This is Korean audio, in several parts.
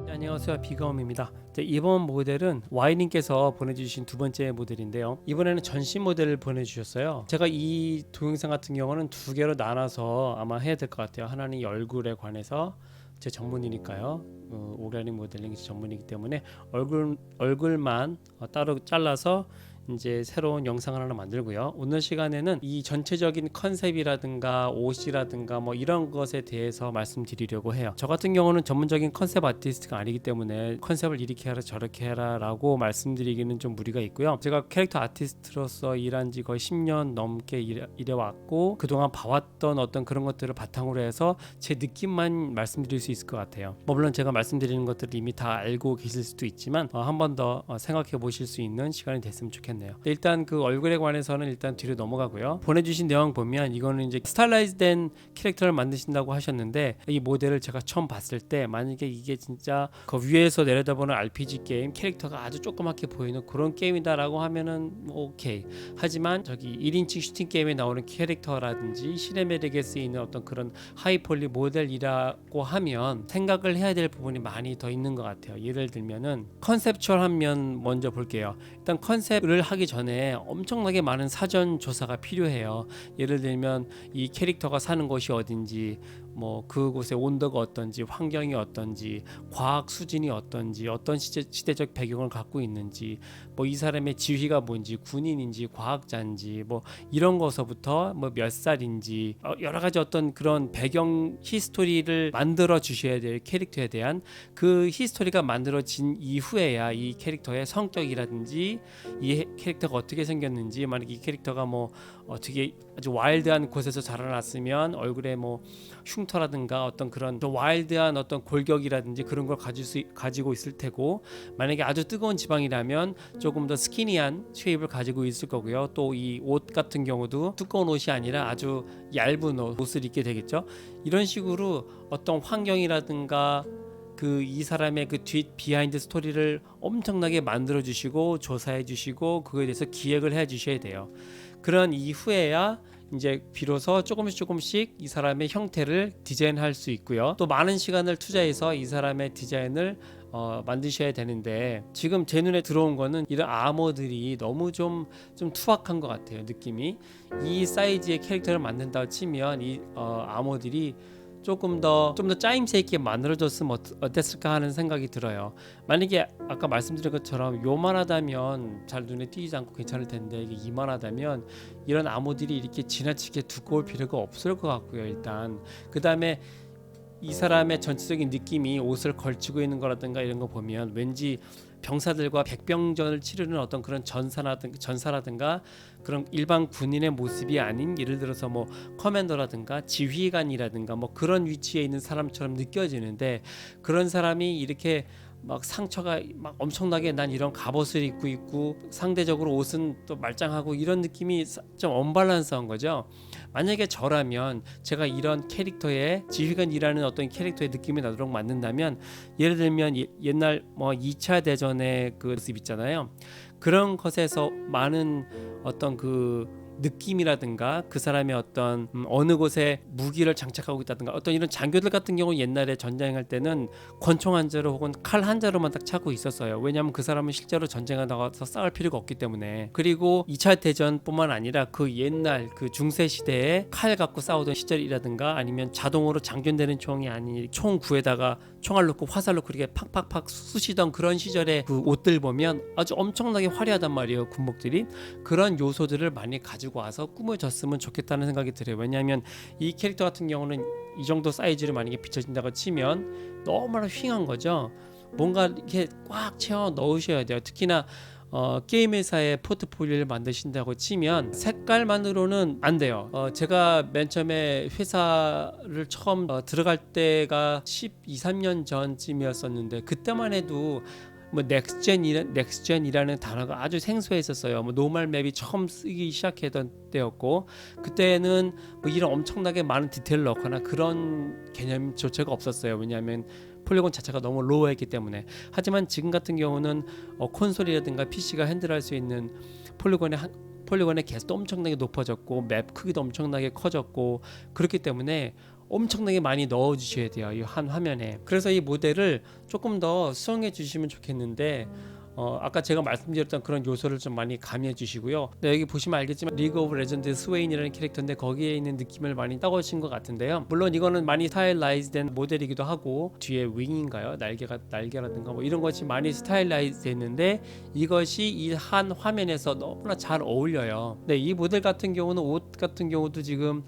안녕하세요, 비가옴입니다. 이번 모델은 Y님께서 보내주신 두 번째 모델인데요, 이번에는 전신 모델을 보내주셨어요. 제가 이 동영상 같은 경우는 두 개로 나눠서 아마 해야 될 것 같아요. 하나는 얼굴에 관해서, 제 전문이니까요. 오가닉 모델링이 전문이기 때문에 얼굴만 따로 잘라서 이제 새로운 영상을 하나 만들고요. 오늘 시간에는 이 전체적인 컨셉이라든가 옷이라든가 뭐 이런 것에 대해서 말씀드리려고 해요. 저 같은 경우는 전문적인 컨셉 아티스트가 아니기 때문에 컨셉을 이렇게 해라 저렇게 해라 라고 말씀드리기는 좀 무리가 있고요. 제가 캐릭터 아티스트로서 일한 지 거의 10년 넘게 일해왔고, 그동안 봐왔던 어떤 그런 것들을 바탕으로 해서 제 느낌만 말씀드릴 수 있을 것 같아요. 물론 제가 말씀드리는 것들을 이미 다 알고 계실 수도 있지만 한 번 더 생각해 보실 수 있는 시간이 됐으면 좋겠네요. 일단 그 얼굴에 관해서는 일단 뒤로 넘어가고요. 보내주신 내용 보면 이거는 이제 스타일라이즈된 캐릭터를 만드신다고 하셨는데, 이 모델을 제가 처음 봤을 때 만약에 이게 진짜 그 위에서 내려다보는 RPG 게임 캐릭터가 아주 조그맣게 보이는 그런 게임이다라고 하면은 오케이. 하지만 저기 1인칭 슈팅 게임에 나오는 캐릭터라든지 시네메릭에 쓰이는 어떤 그런 하이폴리 모델이라고 하면 생각을 해야 될 부분이 많이 더 있는 것 같아요. 예를 들면은 컨셉추얼한 면 먼저 볼게요. 일단 컨셉을 하기 전에 엄청나게 많은 사전 조사가 필요해요. 예를 들면 이 캐릭터가 사는 곳이 어딘지, 뭐 그곳의 온도가 어떤지, 환경이 어떤지, 과학 수준이 어떤지, 어떤 시대적 배경을 갖고 있는지, 뭐 이 사람의 지위가 뭔지, 군인인지 과학자인지, 뭐 이런 거서부터 뭐 몇 살인지, 여러 가지 어떤 그런 배경 히스토리를 만들어 주셔야 될 캐릭터에 대한 그 히스토리가 만들어진 이후에야 이 캐릭터의 성격이라든지 이 캐릭터가 어떻게 생겼는지, 만약 이 캐릭터가 뭐 어떻게 아주 와일드한 곳에서 자라났으면 얼굴에 뭐 흉터라든가 어떤 그런 좀 와일드한 어떤 골격이라든지 그런 걸 가지고 있을 테고, 만약에 아주 뜨거운 지방이라면 조금 더 스키니한 쉐입을 가지고 있을 거고요. 또 이 옷 같은 경우도 두꺼운 옷이 아니라 아주 얇은 옷을 입게 되겠죠. 이런 식으로 어떤 환경이라든가 그 이 사람의 그 뒷 비하인드 스토리를 엄청나게 만들어 주시고 조사해 주시고 그거에 대해서 기획을 해 주셔야 돼요. 그런 이후에야 이제 비로소 조금씩 이 사람의 형태를 디자인할 수 있고요. 또 많은 시간을 투자해서 이 사람의 디자인을 만드셔야 되는데, 지금 제 눈에 들어온 거는 이런 아머들이 너무 좀 투박한 것 같아요. 느낌이 이 사이즈의 캐릭터를 만든다고 치면 이 아머들이 조금 더 짜임새 있게 만들어졌으면 어땠을까 하는 생각이 들어요. 만약에 아까 말씀드린 것처럼 요만하다면 잘 눈에 띄지 않고 괜찮을 텐데, 이게 이만하다면 이런 암호들이 이렇게 지나치게 두꺼울 필요가 없을 것 같고요. 일단 그 다음에 이 사람의 전체적인 느낌이 옷을 걸치고 있는 거라든가 이런 거 보면 왠지 병사들과 백병전을 치르는 어떤 그런 전사라든가 그런 일반 군인의 모습이 아닌, 예를 들어서 뭐 커맨더라든가 지휘관이라든가 뭐 그런 위치에 있는 사람처럼 느껴지는데, 그런 사람이 이렇게 막 상처가 막 엄청나게 난 이런 갑옷을 입고 있고 상대적으로 옷은 또 말짱하고 이런 느낌이 좀 언밸런스한 거죠. 만약에 저라면 제가 이런 캐릭터의 지휘관이라는 어떤 캐릭터의 느낌이 나도록 만든다면, 예를 들면 옛날 뭐 2차 대전의 그 모습 있잖아요. 그런 것에서 많은 어떤 그 느낌이라든가 그 사람의 어떤 어느 곳에 무기를 장착하고 있다든가, 어떤 이런 장교들 같은 경우 옛날에 전쟁할 때는 권총 한 자루 혹은 칼 한 자루만 딱 차고 있었어요. 왜냐하면 그 사람은 실제로 전쟁에 나가서 싸울 필요가 없기 때문에. 그리고 2차 대전뿐만 아니라 그 옛날 그 중세 시대에 칼 갖고 싸우던 시절이라든가, 아니면 자동으로 장전되는 총이 아닌 총 구에다가 총알 넣고 화살 넣고 이렇게 팍팍팍 쑤시던 그런 시절의 그 옷들 보면 아주 엄청나게 화려하단 말이에요. 군복들이 그런 요소들을 많이 가지고 와서 꾸며졌으면 좋겠다는 생각이 들어요. 왜냐하면 이 캐릭터 같은 경우는 이 정도 사이즈를 만약에 비춰진다고 치면 너무나 휑한 거죠. 뭔가 이렇게 꽉 채워 넣으셔야 돼요. 특히나 게임 회사의 포트폴리오를 만드신다고 치면 색깔만으로는 안 돼요. 제가 맨 처음에 회사를 처음 들어갈 때가 12, 13년 전쯤이었었는데, 그때만 해도 뭐 넥스젠이라는 단어가 아주 생소했었어요. 뭐 노멀 맵이 처음 쓰기 시작했던 때였고, 그때는 뭐 이런 엄청나게 많은 디테일을 넣거나 그런 개념조차가 없었어요. 왜냐하면 폴리곤 자체가 너무 로우했기 때문에. 하지만 지금 같은 경우는 콘솔이라든가 PC가 핸들할 수 있는 폴리곤의 폴리곤의 개수도 엄청나게 높아졌고 맵 크기도 엄청나게 커졌고 그렇기 때문에 엄청나게 많이 넣어 주셔야 돼요, 이 한 화면에. 그래서 이 모델을 조금 더 수정해 주시면 좋겠는데 아까 제가 말씀드렸던 그런 요소를 좀 많이 가미해 주시고요. 네, 여기 보시면 알겠지만 리그 오브 레전드 스웨인이라는 캐릭터인데 거기에 있는 느낌을 많이 따오신 것 같은데요. 물론 이거는 많이 스타일라이즈된 모델이기도 하고 뒤에 윙인가요? 날개라든가 뭐 이런 것이 많이 스타일라이즈 됐는데 이것이 이 한 화면에서 너무나 잘 어울려요. 네, 이 모델 같은 경우는 옷 같은 경우도 지금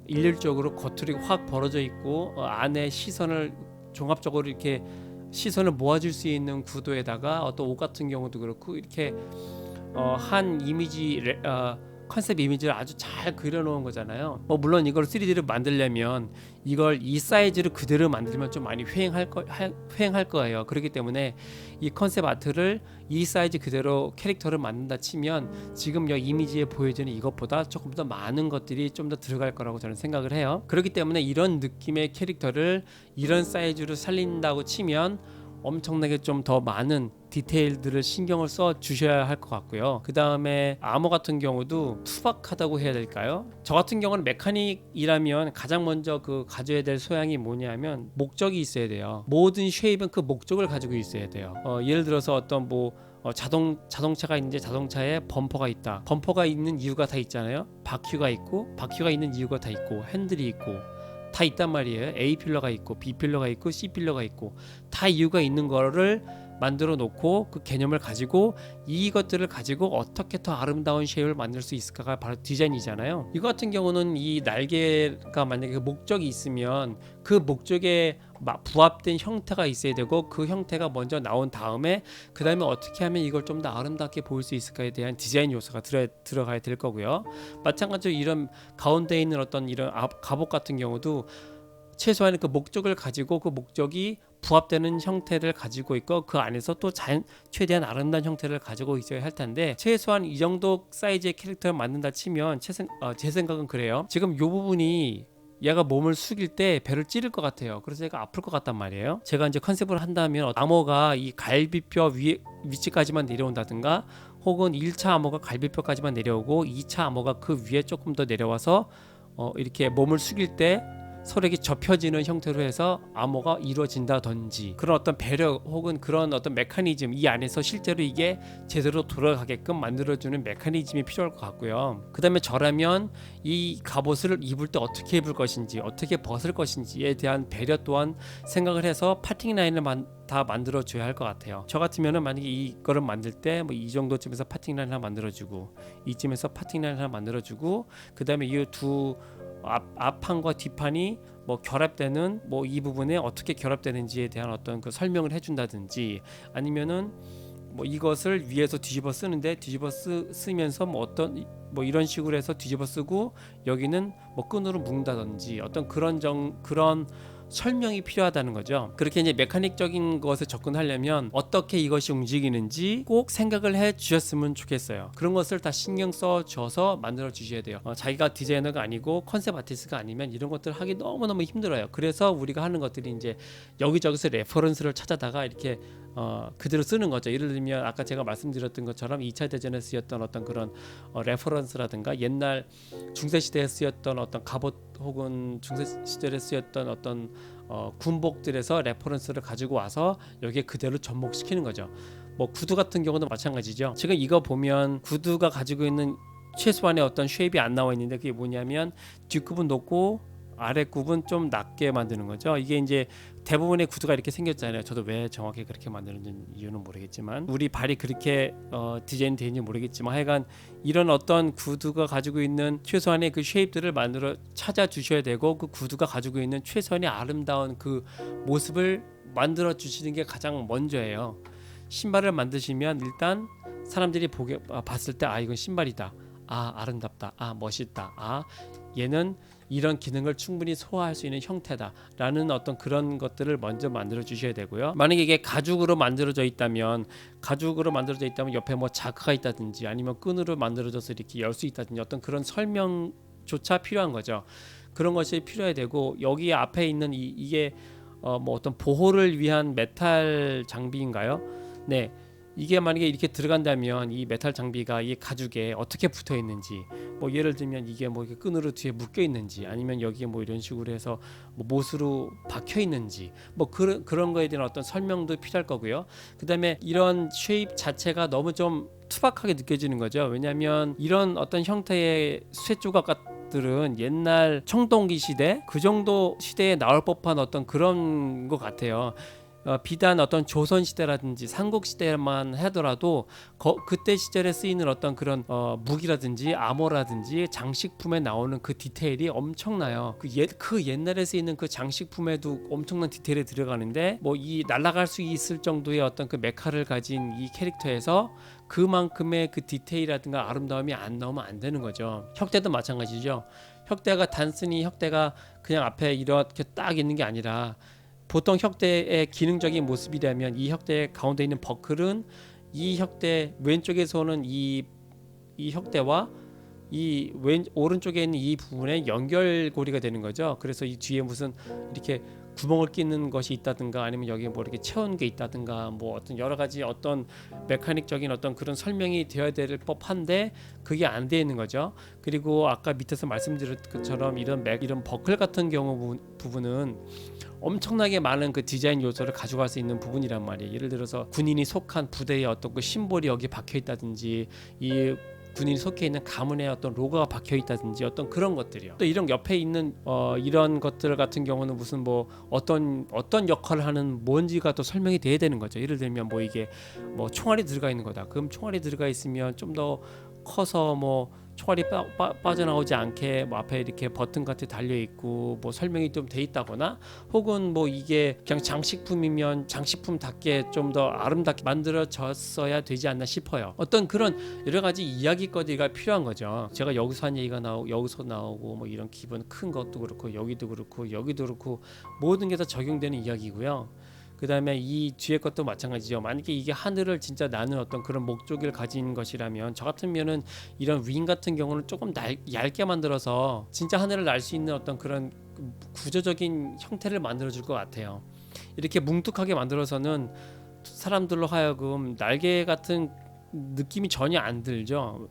일률적으로 겉으로 확 벌어져 있고 안에 시선을 종합적으로 이렇게 시선을 모아줄 수 있는 구도에다가 어떤 옷 같은 경우도 그렇고 이렇게 한 이미지 컨셉 이미지를 아주 잘 그려놓은 거잖아요. 뭐 물론 이걸 3D로 만들려면 이걸 이 사이즈를 그대로 만들면 좀 많이 휑할 거예요. 그렇기 때문에 이 컨셉 아트를 이 사이즈 그대로 캐릭터를 만든다 치면 지금 이 이미지에 보여지는 이것보다 조금 더 많은 것들이 좀 더 들어갈 거라고 저는 생각을 해요. 그렇기 때문에 이런 느낌의 캐릭터를 이런 사이즈로 살린다고 치면 엄청나게 좀 더 많은 디테일들을 신경을 써 주셔야 할 것 같고요. 그 다음에 아머 같은 경우도 투박하다고 해야 될까요? 저 같은 경우는 메카닉이라면 가장 먼저 그 가져야 될 소양이 뭐냐면 목적이 있어야 돼요. 모든 쉐입은 그 목적을 가지고 있어야 돼요. 예를 들어서 어떤 자동차가 있는데 자동차에 범퍼가 있다. 범퍼가 있는 이유가 다 있잖아요. 바퀴가 있고 바퀴가 있는 이유가 다 있고 핸들이 있고 다 있단 말이에요. A 필러가 있고 B 필러가 있고 C 필러가 있고 다 이유가 있는 거를 만들어 놓고 그 개념을 가지고 이것들을 가지고 어떻게 더 아름다운 쉐입을 만들 수 있을까가 바로 디자인이잖아요. 이거 같은 경우는 이 날개가 만약에 그 목적이 있으면 그 목적에 부합된 형태가 있어야 되고 그 형태가 먼저 나온 다음에 그 다음에 어떻게 하면 이걸 좀 더 아름답게 보일 수 있을까에 대한 디자인 요소가 들어가야 될 거고요. 마찬가지로 이런 가운데 있는 어떤 이런 갑옷 같은 경우도 최소한 그 목적을 가지고 그 목적이 부합되는 형태를 가지고 있고 그 안에서 또 최대한 아름다운 형태를 가지고 있어야 할 텐데 최소한 이 정도 사이즈의 캐릭터를 만든다 치면 제 생각은 그래요. 지금 이 부분이 얘가 몸을 숙일 때 배를 찌를 것 같아요. 그래서 얘가 아플 것 같단 말이에요. 제가 이제 컨셉을 한다면 아머가 이 갈비뼈 위치까지만 내려온다든가 혹은 1차 아머가 갈비뼈까지만 내려오고 2차 아머가 그 위에 조금 더 내려와서 이렇게 몸을 숙일 때 서로에게 접혀지는 형태로 해서 암호가 이루어진다든지 그런 어떤 배려 혹은 그런 어떤 메커니즘 이 안에서 실제로 이게 제대로 돌아가게끔 만들어주는 메커니즘이 필요할 것 같고요. 그 다음에 저라면 이 갑옷을 입을 때 어떻게 입을 것인지 어떻게 벗을 것인지에 대한 배려 또한 생각을 해서 파팅 라인을 다 만들어줘야 할 것 같아요. 저 같으면은 만약에 이거를 만들 때 뭐 이 정도쯤에서 파팅 라인 하나 만들어주고 이쯤에서 파팅 라인 하나 만들어주고 그 다음에 이 두 앞판과 뒷판이 뭐 결합되는 뭐 이 부분에 어떻게 결합되는지에 대한 어떤 그 설명을 해준다든지 아니면은 뭐 이것을 위에서 뒤집어 쓰는데 뒤집어 쓰면서 뭐 어떤 뭐 이런 식으로 해서 뒤집어 쓰고 여기는 뭐 끈으로 묶는다든지 어떤 그런 설명이 필요하다는 거죠. 그렇게 이제 메카닉적인 것에 접근하려면 어떻게 이것이 움직이는지 꼭 생각을 해 주셨으면 좋겠어요. 그런 것을 다 신경 써 줘서 만들어 주셔야 돼요. 자기가 디자이너가 아니고 컨셉 아티스트가 아니면 이런 것들을 하기 너무너무 힘들어요. 그래서 우리가 하는 것들이 이제 여기저기서 레퍼런스를 찾아다가 이렇게 그대로 쓰는 거죠. 예를 들면 아까 제가 말씀드렸던 것처럼 2차 대전에 쓰였던 어떤 그런 레퍼런스라든가 옛날 중세시대에 쓰였던 어떤 갑옷 혹은 중세시대에 쓰였던 어떤 군복들에서 레퍼런스를 가지고 와서 여기에 그대로 접목시키는 거죠. 뭐 구두 같은 경우도 마찬가지죠. 지금 이거 보면 구두가 가지고 있는 최소한의 어떤 쉐입이 안 나와 있는데 그게 뭐냐면 뒷굽은 높고 아랫굽은 좀 낮게 만드는 거죠. 이게 이제 대부분의 구두가 이렇게 생겼잖아요. 저도 왜 정확히 그렇게 만드는 이유는 모르겠지만 우리 발이 그렇게 디자인 되는지 모르겠지만 하여간 이런 어떤 구두가 가지고 있는 최소한의 그 쉐입들을 만들어 찾아 주셔야 되고 그 구두가 가지고 있는 최소한의 아름다운 그 모습을 만들어 주시는 게 가장 먼저예요. 신발을 만드시면 일단 사람들이 봤을 때 이건 신발이다. 아름답다. 멋있다. 얘는 이런 기능을 충분히 소화할 수 있는 형태다 라는 어떤 그런 것들을 먼저 만들어 주셔야 되고요. 만약에 이게 가죽으로 만들어져 있다면 옆에 뭐 자크가 있다든지 아니면 끈으로 만들어져서 이렇게 열 수 있다든지 어떤 그런 설명조차 필요한 거죠. 그런 것이 필요해야 되고 여기 앞에 있는 이게 뭐 어떤 보호를 위한 메탈 장비인가요? 네. 이게 만약에 이렇게 들어간다면 이 메탈 장비가 이 가죽에 어떻게 붙어 있는지, 뭐 예를 들면 이게 뭐 이렇게 끈으로 뒤에 묶여 있는지, 아니면 여기에 뭐 이런 식으로 해서 뭐 못으로 박혀 있는지, 뭐 그런 거에 대한 어떤 설명도 필요할 거고요. 그다음에 이런 쉐입 자체가 너무 좀 투박하게 느껴지는 거죠. 왜냐하면 이런 어떤 형태의 쇠 조각들은 옛날 청동기 시대 그 정도 시대에 나올 법한 어떤 그런 것 같아요. 비단 어떤 조선 시대라든지 삼국 시대만 하더라도 그때 시절에 쓰이는 어떤 그런 무기라든지 암호라든지 장식품에 나오는 그 디테일이 엄청나요. 그 옛날에 쓰이는 그 장식품에도 엄청난 디테일이 들어가는데 뭐 이 날아갈 수 있을 정도의 어떤 그 메카를 가진 이 캐릭터에서 그만큼의 그 디테일이라든가 아름다움이 안 나오면 안 되는 거죠. 혁대도 마찬가지죠. 혁대가 단순히 혁대가 그냥 앞에 이렇게 딱 있는 게 아니라, 보통 혁대의 기능적인 모습이라면 이 혁대 가운데 있는 버클은 이 혁대 왼쪽에서는 이 혁대와 이 오른쪽에 있는 이 부분의 연결고리가 되는 거죠. 그래서 이 뒤에 무슨 이렇게 구멍을 끼는 것이 있다든가, 아니면 여기에 뭐 이렇게 채운 게 있다든가, 뭐 어떤 여러 가지 어떤 메카닉적인 어떤 그런 설명이 되어야 될 법한데 그게 안 돼 있는 거죠. 그리고 아까 밑에서 말씀드렸던 것처럼 이런 버클 같은 경우 부분은 엄청나게 많은 그 디자인 요소를 가져갈 수 있는 부분이란 말이에요. 예를 들어서 군인이 속한 부대의 어떤 그 심볼이 여기 박혀 있다든지, 이 군인이 속해 있는 가문의 어떤 로고가 박혀 있다든지, 어떤 그런 것들이요. 또 이런 옆에 있는 이런 것들 같은 경우는 무슨 뭐 어떤 역할을 하는 뭔지가 또 설명이 돼야 되는 거죠. 예를 들면 뭐 이게 뭐 총알이 들어가 있는 거다. 그럼 총알이 들어가 있으면 좀 더 커서 뭐 총알이 빠져나오지 않게 뭐 앞에 이렇게 버튼 같이 달려 있고 뭐 설명이 좀 돼 있다거나, 혹은 뭐 이게 그냥 장식품이면 장식품답게 좀 더 아름답게 만들어졌어야 되지 않나 싶어요. 어떤 그런 여러 가지 이야기거리가 필요한 거죠. 제가 여기서 한 얘기가 나오고 여기서 나오고 뭐 이런 기분 큰 것도 그렇고 여기도 그렇고 모든 게 다 적용되는 이야기고요. 그 다음에 이 뒤에 것도 마찬가지죠. 만약에 이게 하늘을 진짜 나는 어떤 그런 목적을 가진 것이라면, 저 같으면은 이런 윙 같은 경우는 조금 얇게 만들어서 진짜 하늘을 날 수 있는 어떤 그런 구조적인 형태를 만들어 줄 것 같아요. 이렇게 뭉툭하게 만들어서는 사람들로 하여금 날개 같은 느낌이 전혀 안 들죠.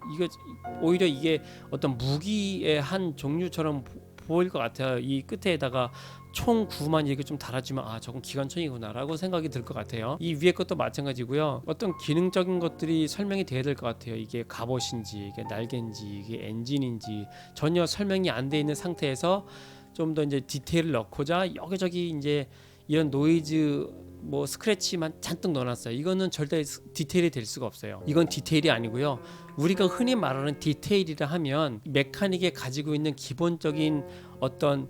오히려 이게 어떤 무기의 한 종류처럼 보일 것 같아요. 이 끝에다가 총 구만 이렇게 좀 달아주면 저건 기관총이구나라고 생각이 들 것 같아요. 이 위에 것도 마찬가지고요. 어떤 기능적인 것들이 설명이 돼야 될 것 같아요. 이게 갑옷인지 이게 날개인지 이게 엔진인지 전혀 설명이 안 돼 있는 상태에서 좀 더 이제 디테일을 넣고자 여기저기 이제 이런 노이즈 뭐 스크래치만 잔뜩 넣어놨어요. 이거는 절대 디테일이 될 수가 없어요. 이건 디테일이 아니고요. 우리가 흔히 말하는 디테일이라 하면 메카닉에 가지고 있는 기본적인 어떤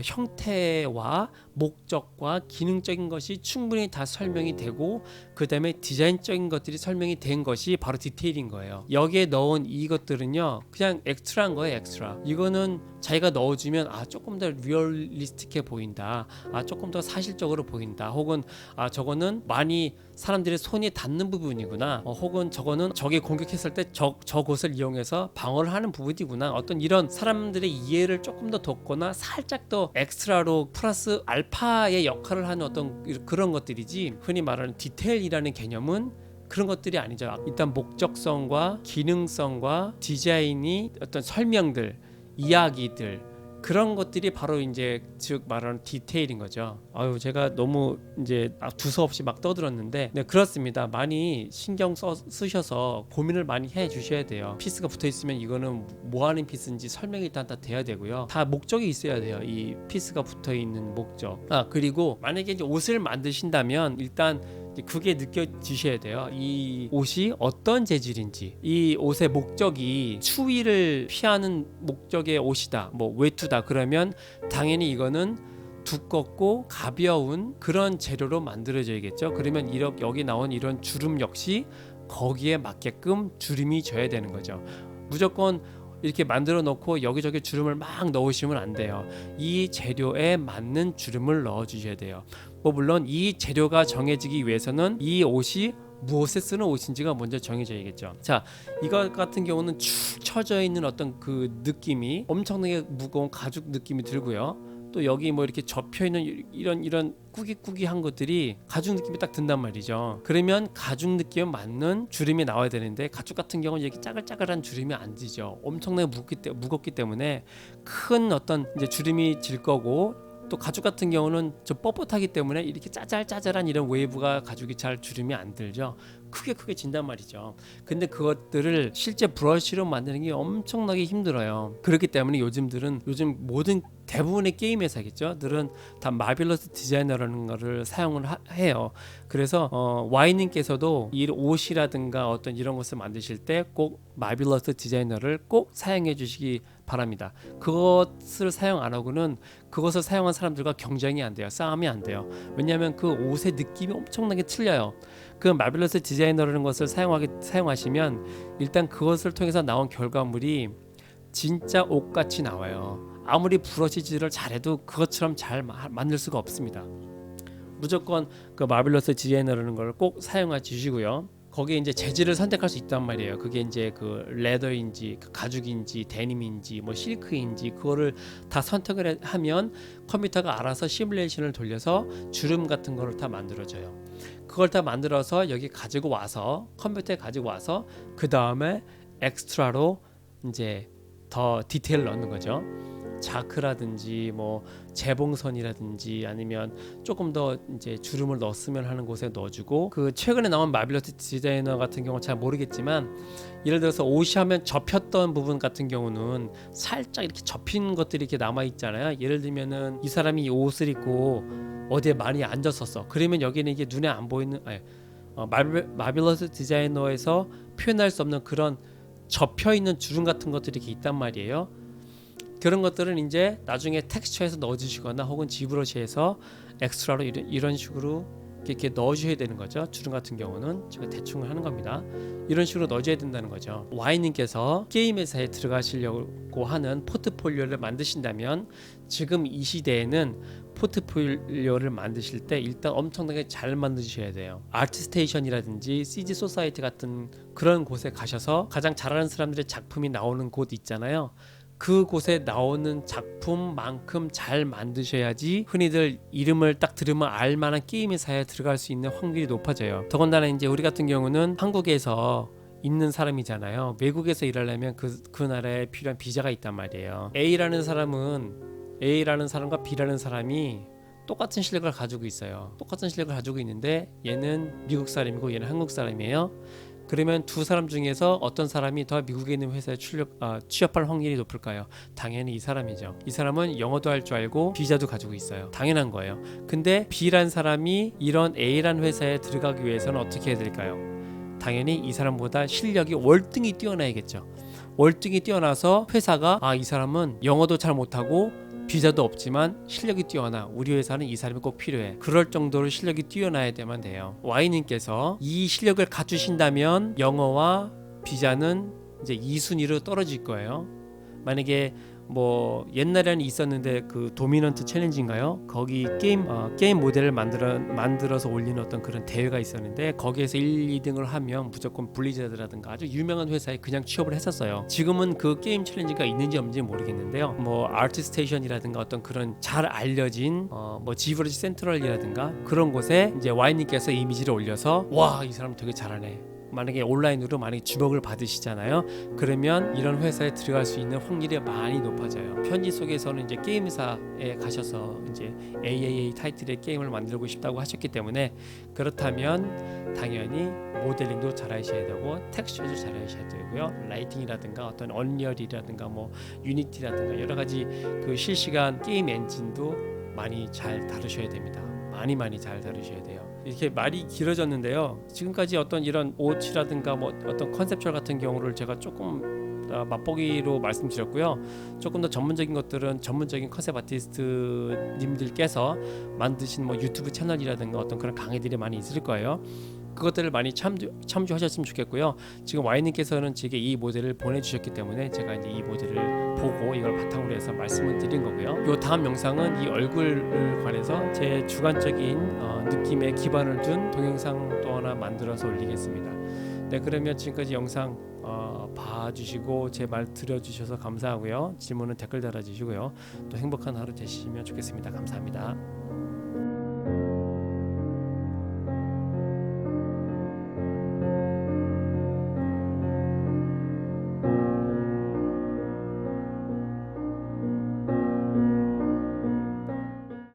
형태와 목적과 기능적인 것이 충분히 다 설명이 되고, 그 다음에 디자인적인 것들이 설명이 된 것이 바로 디테일인 거예요. 여기에 넣은 이것들은요 그냥 엑스트라인 거예요. 엑스트라. 이거는 자기가 넣어주면 조금 더 리얼리스틱해 보인다, 조금 더 사실적으로 보인다, 혹은 저거는 많이 사람들의 손이 닿는 부분이구나, 혹은 저거는 적이 공격했을 때 저곳을 이용해서 방어를 하는 부분이구나, 어떤 이런 사람들의 이해를 조금 더 돋거나 살짝 더 엑스트라로 플러스 알파의 역할을 하는 어떤 그런 것들이지, 흔히 말하는 디테일이라는 개념은 그런 것들이 아니죠. 일단 목적성과 기능성과 디자인이 어떤 설명들, 이야기들, 그런 것들이 바로 이제 즉 말하는 디테일인 거죠. 제가 너무 이제 두서없이 막 떠들었는데, 네, 그렇습니다. 많이 신경 쓰셔서 고민을 많이 해 주셔야 돼요. 피스가 붙어 있으면 이거는 뭐 하는 피스인지 설명이 일단 다 돼야 되고요. 다 목적이 있어야 돼요. 이 피스가 붙어 있는 목적. 그리고 만약에 이제 옷을 만드신다면 일단 그게 느껴지셔야 돼요. 이 옷이 어떤 재질인지, 이 옷의 목적이 추위를 피하는 목적의 옷이다, 뭐 외투다, 그러면 당연히 이거는 두껍고 가벼운 그런 재료로 만들어져야겠죠. 그러면 여기 나온 이런 주름 역시 거기에 맞게끔 주름이 져야 되는 거죠. 무조건 이렇게 만들어 놓고 여기저기 주름을 막 넣으시면 안 돼요. 이 재료에 맞는 주름을 넣어 주셔야 돼요. 물론 이 재료가 정해지기 위해서는 이 옷이 무엇에 쓰는 옷인지가 먼저 정해져야겠죠. 자, 이거 같은 경우는 축 처져 있는 어떤 그 느낌이 엄청나게 무거운 가죽 느낌이 들고요. 또 여기 뭐 이렇게 접혀 있는 이런 꾸깃꾸깃한 것들이 가죽 느낌이 딱 든단 말이죠. 그러면 가죽 느낌 맞는 주름이 나와야 되는데 가죽 같은 경우는 이렇게 짜글짜글한 주름이 안 지죠. 엄청나게 무겁기 때문에 큰 어떤 이제 주름이 질 거고, 또 가죽 같은 경우는 좀 뻣뻣하기 때문에 이렇게 짜잘짜잘한 이런 웨이브가 가죽이 잘 주름이 안 들죠. 크게 진단 말이죠. 근데 그것들을 실제 브러쉬로 만드는 게 엄청나게 힘들어요. 그렇기 때문에 요즘 모든 대부분의 게임 회사겠죠. 다 마빌러스 디자이너라는 거를 사용을 해요. 그래서 Y님께서도 이 옷이라든가 어떤 이런 것을 만드실 때 꼭 마빌러스 디자이너를 꼭 사용해 주시기 바랍니다. 그것을 사용 안 하고는 그것을 사용한 사람들과 경쟁이 안 돼요. 싸움이 안 돼요. 왜냐하면 그 옷의 느낌이 엄청나게 틀려요. 그 마빌러스 디자이너라는 것을 사용하시면 일단 그것을 통해서 나온 결과물이 진짜 옷같이 나와요. 아무리 브러쉬질을 잘해도 그것처럼 잘 만들 수가 없습니다. 무조건 그 마빌러스 디자이너라는 걸 꼭 사용해 주시고요. 거기에 이제 재질을 선택할 수 있단 말이에요. 그게 이제 그 레더인지 가죽인지 데님인지 뭐 실크인지 그거를 다 선택을 하면 컴퓨터가 알아서 시뮬레이션을 돌려서 주름 같은 거를 다 만들어줘요. 그걸 다 만들어서 여기 가지고 와서 컴퓨터에 가지고 와서 그 다음에 엑스트라로 이제 더 디테일을 넣는 거죠. 자크라든지 뭐 재봉선이라든지 아니면 조금 더 이제 주름을 넣었으면 하는 곳에 넣어주고, 그 최근에 나온 마빌러스 디자이너 같은 경우는 잘 모르겠지만 예를 들어서 옷이 하면 접혔던 부분 같은 경우는 살짝 이렇게 접힌 것들이 이렇게 남아 있잖아요. 예를 들면은 이 사람이 이 옷을 입고 어디에 많이 앉았었어. 그러면 여기는 이게 눈에 안 보이는 마빌러스 디자이너에서 표현할 수 없는 그런 접혀 있는 주름 같은 것들이 이렇게 있단 말이에요. 그런 것들은 이제 나중에 텍스처에서 넣어주시거나 혹은 지브러시에서 엑스트라로 이런 식으로 이렇게 넣어주셔야 되는 거죠. 주름 같은 경우는 제가 대충 하는 겁니다. 이런 식으로 넣어줘야 된다는 거죠. Y님께서 게임 회사에 들어가시려고 하는 포트폴리오를 만드신다면 지금 이 시대에는 포트폴리오를 만드실 때 일단 엄청나게 잘 만드셔야 돼요. 아트스테이션이라든지 CG 소사이티 같은 그런 곳에 가셔서 가장 잘하는 사람들의 작품이 나오는 곳 있잖아요. 그 곳에 나오는 작품만큼 잘 만드셔야지 흔히들 이름을 딱 들으면 알만한 게임 회사에 들어갈 수 있는 확률이 높아져요. 더군다나 이제 우리 같은 경우는 한국에서 있는 사람이잖아요. 외국에서 일하려면 그 나라에 필요한 비자가 있단 말이에요. A라는 사람과 B라는 사람이 똑같은 실력을 가지고 있어요. 똑같은 실력을 가지고 있는데 얘는 미국 사람이고 얘는 한국 사람이에요. 그러면 두 사람 중에서 어떤 사람이 더 미국에 있는 회사에 취업할 확률이 높을까요? 당연히 이 사람이죠. 이 사람은 영어도 할 줄 알고 비자도 가지고 있어요. 당연한 거예요. 근데 B란 사람이 이런 A란 회사에 들어가기 위해서는 어떻게 해야 될까요? 당연히 이 사람보다 실력이 월등히 뛰어나야겠죠. 월등히 뛰어나서 회사가 이 사람은 영어도 잘 못하고 비자도 없지만 실력이 뛰어나, 우리 회사는 이 사람이 꼭 필요해. 그럴 정도로 실력이 뛰어나야만 돼요. Y님께서 이 실력을 갖추신다면 영어와 비자는 이제 2순위로 떨어질 거예요. 만약에 뭐 옛날에는 있었는데 그 도미넌트 챌린지인가요? 거기 게임 모델을 만들어서 올리는 어떤 그런 대회가 있었는데 거기에서 1, 2등을 하면 무조건 블리자드라든가 아주 유명한 회사에 그냥 취업을 했었어요. 지금은 그 게임 챌린지가 있는지 없는지 모르겠는데요. 뭐 아트스테이션이라든가 어떤 그런 잘 알려진 뭐 지브러시 센트럴이라든가 그런 곳에 이제 Y님께서 이미지를 올려서 와, 이 사람 되게 잘하네. 만약에 온라인으로 주목을 받으시잖아요. 그러면 이런 회사에 들어갈 수 있는 확률이 많이 높아져요. 편지 속에서는 이제 게임 회사에 가셔서 이제 AAA 타이틀의 게임을 만들고 싶다고 하셨기 때문에, 그렇다면 당연히 모델링도 잘하셔야 되고 텍스처도 잘하셔야 되고요. 라이팅이라든가 어떤 언리얼이라든가 뭐 유니티라든가 여러 가지 그 실시간 게임 엔진도 많이 잘 다루셔야 됩니다. 많이 잘 다루셔야 돼요. 이렇게 말이 길어졌는데요. 지금까지 어떤 이런 옷이라든가 뭐 어떤 컨셉추얼 같은 경우를 제가 조금 맛보기로 말씀드렸고요. 조금 더 전문적인 것들은 전문적인 컨셉 아티스트 님들께서 만드신 뭐 유튜브 채널이라든가 어떤 그런 강의들이 많이 있을 거예요. 그것들을 많이 참조하셨으면 좋겠고요. 지금 Y님께서는 제게 이 모델을 보내주셨기 때문에 제가 이제 이 모델을 보고 이걸 바탕으로 해서 말씀을 드린 거고요. 요 다음 영상은 이 얼굴을 관해서 제 주관적인 느낌에 기반을 둔 동영상 또 하나 만들어서 올리겠습니다. 네, 그러면 지금까지 영상 봐주시고 제 말 들어주셔서 감사하고요. 질문은 댓글 달아주시고요. 또 행복한 하루 되시면 좋겠습니다. 감사합니다.